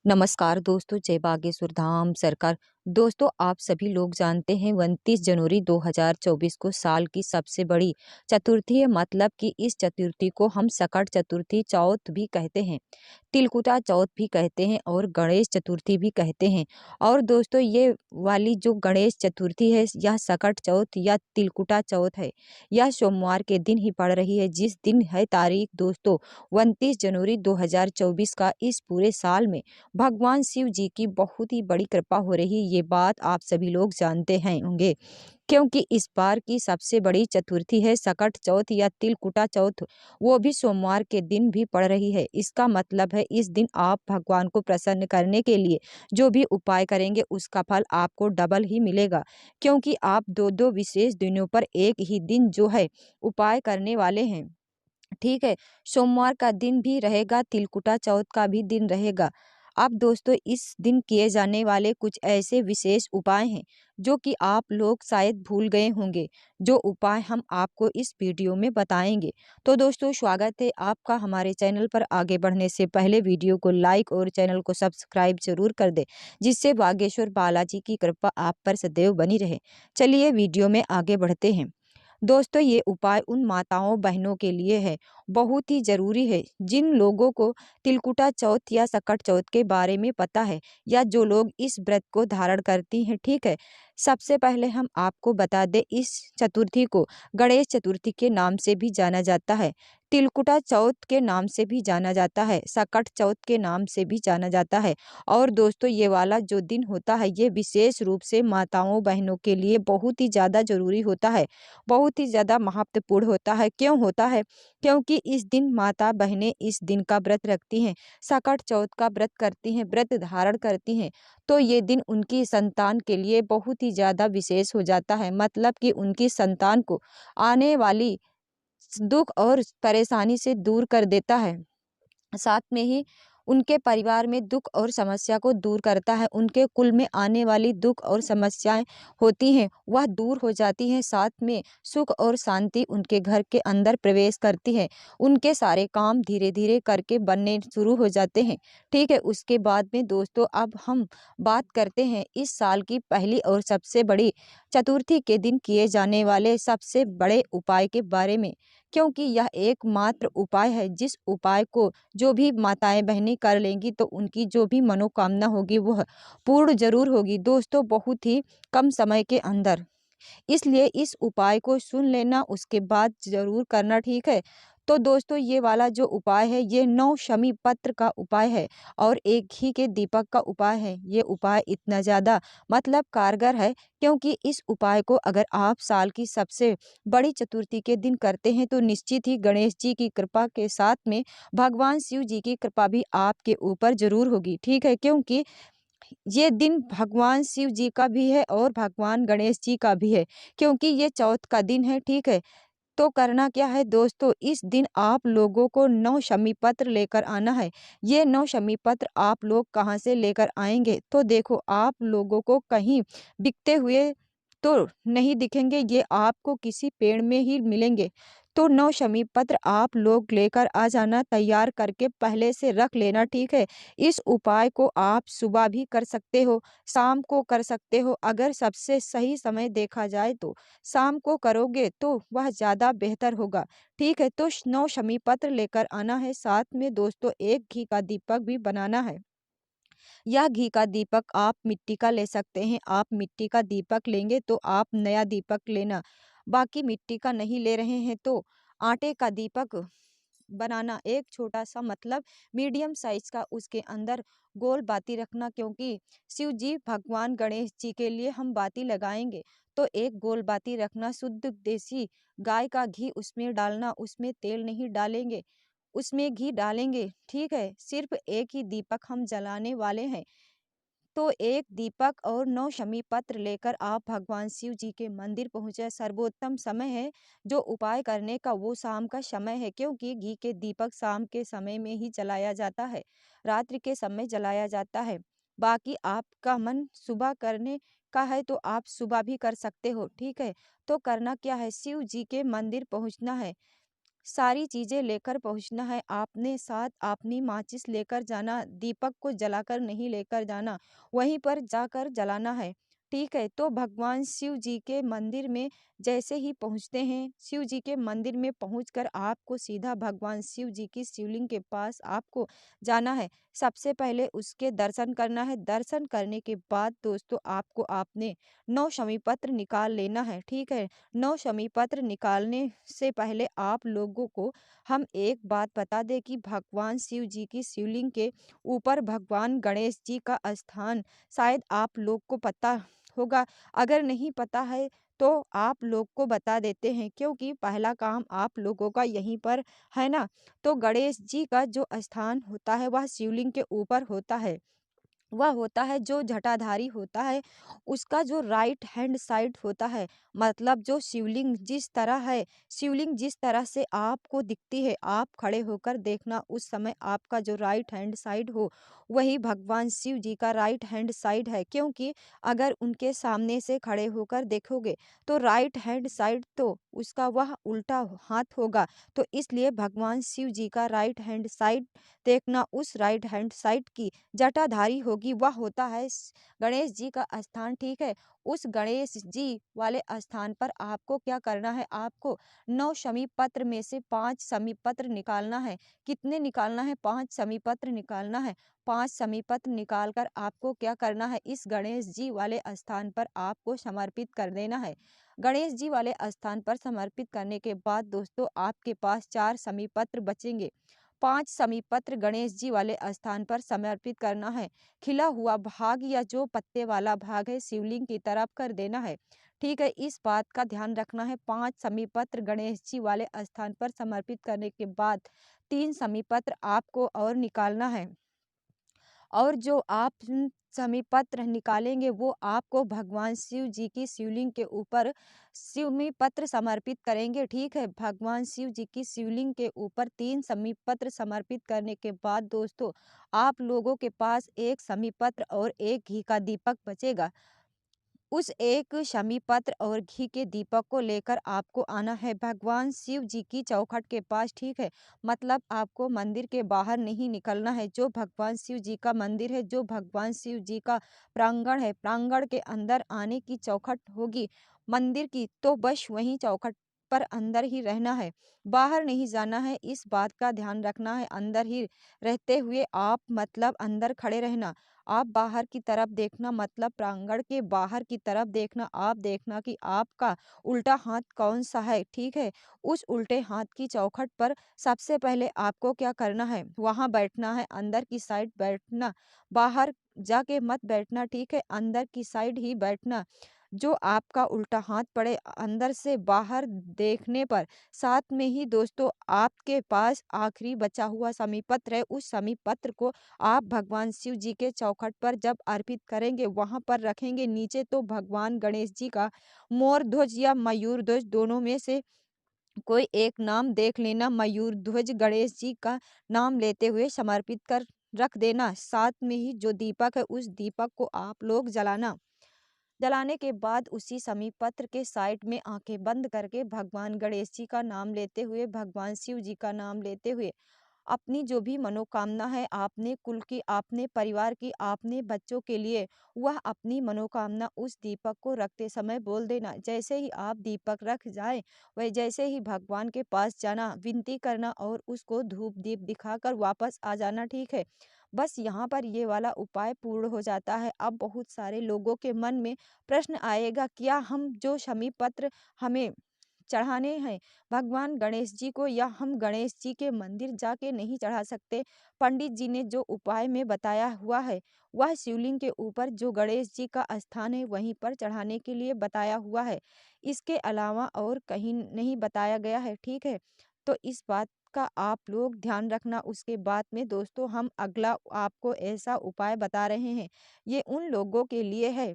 नमस्कार दोस्तों, जय बागेश्वर धाम सरकार। दोस्तों, आप सभी लोग जानते हैं 29 जनवरी 2024 को साल की सबसे बड़ी चतुर्थी है। मतलब कि इस चतुर्थी को हम सकट चतुर्थी चौथ भी कहते हैं, तिलकुटा चौथ भी कहते हैं और गणेश चतुर्थी भी कहते हैं। और दोस्तों, ये वाली जो गणेश चतुर्थी है, यह सकट चौथ या तिलकुटा चौथ है, यह सोमवार के दिन ही पड़ रही है। जिस दिन है तारीख दोस्तों 29 जनवरी 2024 का। इस पूरे साल में भगवान शिव जी की बहुत ही बड़ी कृपा हो रही, ये बात आप सभी लोग जानते हैं होंगे, क्योंकि इस बार की सबसे बड़ी चतुर्थी है सकट चौथ या तिलकुटा चौथ, वो भी सोमवार के दिन भी पड़ रही है। इसका मतलब है इस दिन आप भगवान को प्रसन्न करने के लिए जो भी उपाय करेंगे उसका फल आपको डबल ही मिलेगा, क्योंकि आप दो दो विशेष दिनों पर एक ही दिन जो है उपाय करने वाले हैं। ठीक है, सोमवार का दिन भी रहेगा, तिलकुटा चौथ का भी दिन रहेगा। अब दोस्तों, इस दिन किए जाने वाले कुछ ऐसे विशेष उपाय हैं जो कि आप लोग शायद भूल गए होंगे, जो उपाय हम आपको इस वीडियो में बताएंगे। तो दोस्तों, स्वागत है आपका हमारे चैनल पर। आगे बढ़ने से पहले वीडियो को लाइक और चैनल को सब्सक्राइब जरूर कर दे, जिससे बागेश्वर बालाजी की कृपा आप पर सदैव बनी रहे। चलिए वीडियो में आगे बढ़ते हैं। दोस्तों, ये उपाय उन माताओं बहनों के लिए है, बहुत ही जरूरी है, जिन लोगों को तिलकुटा चौथ या सकट चौथ के बारे में पता है, या जो लोग इस व्रत को धारण करती हैं। ठीक है, सबसे पहले हम आपको बता दें, इस चतुर्थी को गणेश चतुर्थी के नाम से भी जाना जाता है, तिलकुटा चौथ के नाम से भी जाना जाता है, सकट चौथ के नाम से भी जाना जाता है। और दोस्तों, ये वाला जो दिन होता है, ये विशेष रूप से माताओं बहनों के लिए बहुत ही ज़्यादा जरूरी होता है, बहुत ही ज़्यादा महत्वपूर्ण होता है। क्यों होता है? क्योंकि इस दिन माता बहनें इस दिन का व्रत रखती हैं, सकट चौथ का व्रत करती हैं, व्रत धारण करती हैं। तो ये दिन उनकी संतान के लिए बहुत ही ज़्यादा विशेष हो जाता है। मतलब कि उनकी संतान को आने वाली दुख और परेशानी से दूर कर देता है, साथ में ही उनके परिवार में दुख और समस्या को दूर करता है। उनके कुल में आने वाली दुख और समस्याएं होती हैं, वह दूर हो जाती हैं। साथ में सुख और शांति उनके घर के अंदर प्रवेश करती है। उनके सारे काम धीरे धीरे करके बनने शुरू हो जाते हैं। ठीक है, उसके बाद में दोस्तों, अब हम बात करते हैं इस साल की पहली और सबसे बड़ी चतुर्थी के दिन किए जाने वाले सबसे बड़े उपाय के बारे में, क्योंकि यह एकमात्र उपाय है जिस उपाय को जो भी माताएं बहनें कर लेंगी तो उनकी जो भी मनोकामना होगी वह पूर्ण जरूर होगी दोस्तों, बहुत ही कम समय के अंदर। इसलिए इस उपाय को सुन लेना, उसके बाद जरूर करना। ठीक है, तो दोस्तों, ये वाला जो उपाय है, ये 9 शमी पत्र का उपाय है और एक घी के दीपक का उपाय है। ये उपाय इतना ज़्यादा मतलब कारगर है, क्योंकि इस उपाय को अगर आप साल की सबसे बड़ी चतुर्थी के दिन करते हैं तो निश्चित ही गणेश जी की कृपा के साथ में भगवान शिव जी की कृपा भी आपके ऊपर जरूर होगी। ठीक है, क्योंकि ये दिन भगवान शिव जी का भी है और भगवान गणेश जी का भी है, क्योंकि ये चौथ का दिन है। ठीक है, तो करना क्या है दोस्तों, इस दिन आप लोगों को 9 शमी पत्र लेकर आना है। ये 9 शमी पत्र आप लोग कहाँ से लेकर आएंगे? तो देखो, आप लोगों को कहीं बिकते हुए तो नहीं दिखेंगे, ये आपको किसी पेड़ में ही मिलेंगे। तो 9 शमी पत्र आप लोग लेकर आ जाना, तैयार करके पहले से रख लेना। ठीक है, इस उपाय को आप सुबह भी कर सकते हो, शाम को कर सकते हो। अगर सबसे सही समय देखा जाए तो शाम को करोगे तो वह ज़्यादा बेहतर होगा। ठीक है, तो 9 शमी पत्र लेकर आना है, साथ में दोस्तों एक घी का दीपक भी बनाना है। या घी का दीपक आप मिट्टी का ले सकते हैं। आप मिट्टी का दीपक लेंगे तो आप नया दीपक लेना, बाकी मिट्टी का नहीं ले रहे हैं तो आटे का दीपक बनाना, एक छोटा सा मतलब मीडियम साइज का, उसके अंदर गोल बाती रखना, क्योंकि शिव जी भगवान गणेश जी के लिए हम बाती लगाएंगे। तो एक गोल बाती रखना, शुद्ध देसी गाय का घी उसमें डालना, उसमें तेल नहीं डालेंगे, उसमें घी डालेंगे। ठीक है, सिर्फ एक ही दीपक हम जलाने वाले हैं। तो एक दीपक और 9 शमी पत्र लेकर आप भगवान शिव जी के मंदिर पहुंचे। सर्वोत्तम समय है जो उपाय करने का, वो शाम का समय है, क्योंकि घी के दीपक शाम के समय में ही जलाया जाता है, रात्रि के समय जलाया जाता है। बाकी आपका मन सुबह करने का है तो आप सुबह भी कर सकते हो। ठीक है, तो करना क्या है, शिव जी के मंदिर पहुंचना है, सारी चीज़ें लेकर पहुँचना है, आपने साथ अपनी माचिस लेकर जाना, दीपक को जलाकर नहीं लेकर जाना, वहीं पर जाकर जलाना है। ठीक है? तो भगवान शिव जी के मंदिर में जैसे ही पहुँचते हैं, शिव जी के मंदिर में पहुँचकर आपको सीधा भगवान शिव जी की शिवलिंग के पास आपको जाना है। सबसे पहले उसके दर्शन करना है, दर्शन करने के बाद दोस्तों आपको आपने 9 शमी पत्र निकाल लेना है, ठीक है? 9 शमी पत्र निकालने से पहले आप लोगों को हम एक बात बता दें कि भगवान शिव जी की शिवलिंग के ऊपर भगवान गणेश जी का स्थान शायद आप लोग को पता होगा। अगर नहीं पता है तो आप लोग को बता देते हैं, क्योंकि पहला काम आप लोगों का यहीं पर है ना। तो गणेश जी का जो स्थान होता है वह शिवलिंग के ऊपर होता है। वह होता है जो जटाधारी होता है, उसका जो राइट हैंड साइड होता है, मतलब जो शिवलिंग जिस तरह है, शिवलिंग जिस तरह से आपको दिखती है, आप खड़े होकर देखना उस समय आपका जो राइट हैंड साइड हो, वही भगवान शिव जी का राइट हैंड साइड है। क्योंकि अगर उनके सामने से खड़े होकर देखोगे तो राइट हैंड साइड तो उसका वह उल्टा हाथ होगा। तो इसलिए भगवान शिव जी का राइट हैंड साइड देखना, उस राइट हैंड साइड की जटाधारी होगी वह होता है गणेश जी का स्थान, ठीक है। उस गणेश जी वाले स्थान पर आपको क्या करना है, आपको 9 शमी पत्र में से 5 शमी पत्र निकालना है। कितने निकालना है? 5 शमी पत्र निकालना है। 5 शमी पत्र निकाल कर आपको क्या करना है, इस गणेश जी वाले स्थान पर आपको समर्पित कर देना है। गणेश जी वाले स्थान पर समर्पित करने के बाद दोस्तों आपके पास 4 शमी पत्र बचेंगे। 5 समी पत्र गणेश जी वाले स्थान पर समर्पित करना है। खिला हुआ भाग या जो पत्ते वाला भाग है शिवलिंग की तरफ कर देना है। ठीक है, इस बात का ध्यान रखना है। 5 समी पत्र गणेश जी वाले स्थान पर समर्पित करने के बाद 3 समी पत्र आपको और निकालना है। और जो आप समी पत्र निकालेंगे वो आपको भगवान शिव जी की शिवलिंग के ऊपर शिवमी पत्र समर्पित करेंगे, ठीक है। भगवान शिव जी की शिवलिंग के ऊपर 3 समी पत्र समर्पित करने के बाद दोस्तों आप लोगों के पास एक समी पत्र और एक घी का दीपक बचेगा। उस एक शमी पत्र और घी के दीपक को लेकर आपको आना है भगवान शिव जी की चौखट के पास, ठीक है। मतलब आपको मंदिर के बाहर नहीं निकलना है। जो भगवान शिव जी का मंदिर है, जो भगवान शिव जी का प्रांगण है, प्रांगण के अंदर आने की चौखट होगी मंदिर की, तो बस वहीं चौखट पर अंदर ही रहना है, बाहर नहीं जाना है। इस बात का ध्यान रखना है। अंदर ही रहते हुए आप मतलब अंदर खड़े रहना, आप बाहर की तरफ देखना, मतलब प्रांगण के बाहर की तरफ देखना। आप देखना कि आपका उल्टा हाथ कौन सा है, ठीक है। उस उल्टे हाथ की चौखट पर सबसे पहले आपको क्या करना है, वहां बैठना है, अंदर की साइड बैठना, बाहर जाके मत बैठना, ठीक है। अंदर की साइड ही बैठना। जो आपका उल्टा हाथ पड़े अंदर से बाहर देखने पर, साथ में ही दोस्तों आपके पास आखिरी बचा हुआ समी पत्र है, उस समी पत्र को आप भगवान शिव जी के चौखट पर जब अर्पित करेंगे, वहां पर रखेंगे। नीचे तो भगवान गणेश जी का मोर ध्वज या मयूर ध्वज दोनों में से कोई एक नाम देख लेना। मयूर ध्वज गणेश जी का नाम लेते हुए समर्पित कर रख देना। साथ में ही जो दीपक है उस दीपक को आप लोग जलाना। जलाने के बाद उसी समी पत्र के साइड में आंखें बंद करके भगवान गणेश जी का नाम लेते हुए, भगवान शिव जी का नाम लेते हुए अपनी जो भी मनोकामना है, आपने कुल की, आपने परिवार की, आपने बच्चों के लिए, वह अपनी मनोकामना उस दीपक को रखते समय बोल देना। जैसे ही आप दीपक रख जाए, वह जैसे ही भगवान के पास जाना, विनती करना और उसको धूप दीप दिखाकर वापस आ जाना, ठीक है। बस यहाँ पर ये वाला उपाय पूर्ण हो जाता है। अब बहुत सारे लोगों के मन में प्रश्न आएगा, क्या हम जो शमी पत्र हमें चढ़ाने हैं भगवान गणेश जी को, या हम गणेश जी के मंदिर जाके नहीं चढ़ा सकते? पंडित जी ने जो उपाय में बताया हुआ है वह शिवलिंग के ऊपर जो गणेश जी का स्थान है वहीं पर चढ़ाने के लिए बताया हुआ है। इसके अलावा और कहीं नहीं बताया गया है, ठीक है। तो इस बात का आप लोग ध्यान रखना। उसके बाद में दोस्तों हम अगला आपको ऐसा उपाय बता रहे हैं, ये उन लोगों के लिए है,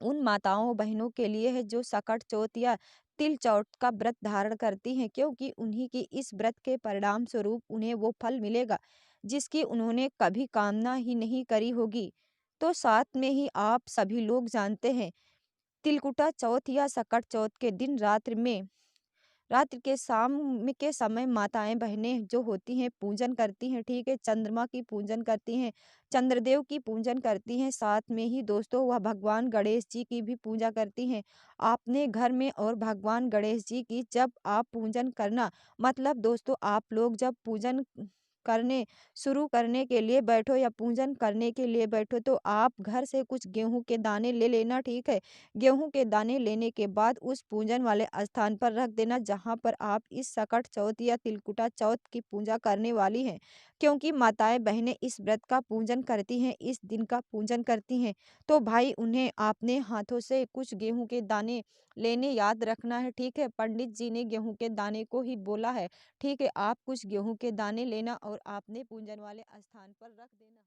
उन माताओं बहनों के लिए है जो सकट चौथ या तिल चौथ का व्रत धारण करती हैं, क्योंकि उन्हीं की इस व्रत के परिणाम स्वरूप उन्हें वो फल मिलेगा जिसकी उन्होंने कभी कामना ही नहीं करी होगी। तो साथ में ही आप सभी लोग जानते हैं, तिलकुटा चौथ या सकट चौथ के दिन रात्र में रात्रि के शाम में के समय माताएँ बहनें जो होती हैं पूजन करती हैं, ठीक है? चंद्रमा की पूजन करती हैं, चंद्रदेव की पूजन करती हैं, साथ में ही दोस्तों वह भगवान गणेश जी की भी पूजा करती हैं। आपने घर में और भगवान गणेश जी की जब आप पूजन करना मतलब दोस्तों आप लोग जब पूजन करने शुरू करने के लिए बैठो या पूजन करने के लिए बैठो तो आप घर से कुछ गेहूँ के दाने ले लेना, ठीक है? गेहूँ के दाने लेने के बाद उस पूजन वाले स्थान पर रख देना जहाँ पर आप इस सकट चौथ या तिलकुटा चौथ की पूजा करने वाली हैं। क्योंकि माताएँ बहनें इस व्रत का पूजन करती हैं, इस दिन का पूजन करती हैं, तो भाई उन्हें आपने हाथों से कुछ गेहूँ के दाने लेने याद रखना है, ठीक है? पंडित जी ने गेहूँ के दाने को ही बोला है, ठीक है? आप कुछ गेहूँ के दाने लेना और आपने पूजन वाले स्थान पर रख देना।